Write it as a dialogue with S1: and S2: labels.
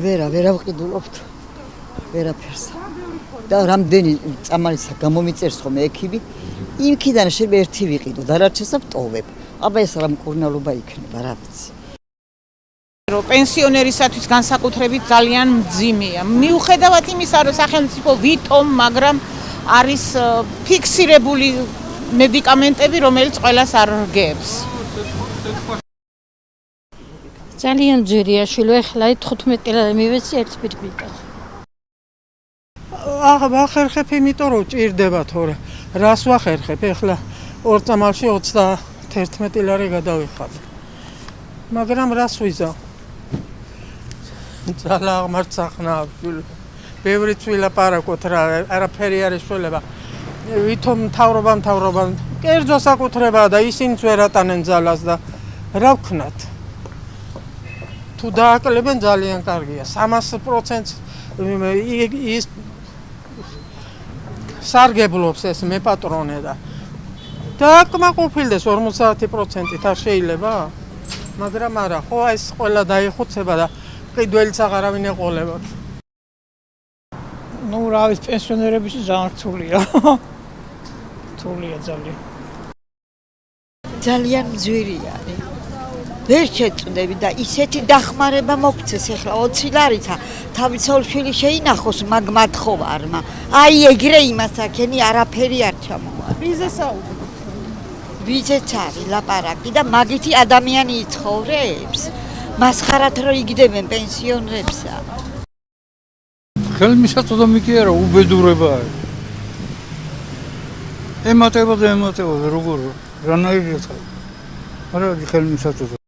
S1: ვერა ვყიდულობთ ვერაფერს. და რამდენი წამალისა გამომიწერს ხოლმე ექიბი, იქიდან შეიძლება ერთი ვიყიდო და რაც შესაბ ტოვებ. აბა ეს რა მკურნალობა იქნება, რა ვიცი.
S2: პენსიონერისათვის განსაკუთრებით ძალიან მძიმეა. მიუხედავად იმისა, რომ სახელმწიფო ვითომ, მაგრამ არის ფიქსირებული მედიკამენტები, რომელიც ყველას არ რგებს.
S3: ძალიან ძვირია შვილო, ეხლა 15 ლარი მივეცი ერთ პირბიტას.
S4: ვახერხებ იმიტომ რომ ჭირდება თორე. რას ვახერხებ? ეხლა ორ წამალში 31 ლარი გადავიხადე. მაგრამ რას ვიზავ? ძალა აღმარცხნა, ბევრი ცვილაპარაკოთ რა, არაფერი არ ეშველება. ვითომ მთავრობა კერძო საკუთრებაა და ისინიც ვერ ატანენ ძალას და რა ვქნათ? თუ დააკლებენ ძალიან კარგია. 300% ის სარგებლობს ეს მე პატრონე და დააკმაყოფილდეს 50%-ით არ შეიძლება? მაგრამ არა, ხო ეს ყველა დაიხუცება და ყიდველიც აღარავინ ეყოლებათ.
S5: ნუ რა ვიცი, პენსიონერების ძალიან რთულია. რთულია ძალიან.
S1: ძალიან მძვირი არის. ვერ შეწდები და ისეთი დახმარება მოგცეს ეხლა 20 ლარითა თავისუფალ შვილი შეინახოს მაგ ხოვარმა. აი ეგრე იმას აქენი არაფერი არ ჩამოვა. ვიზეც არის ლაპარაკი და მაგითი ადამიანი იცხოვრებს. მასხარად რო იგდებენ პენსიონერებსა.
S6: ხელმისაწვდომი კი არა, უბედურებაა. ემატება, როგორ რანაირია. არა ხელმისაწვდომი.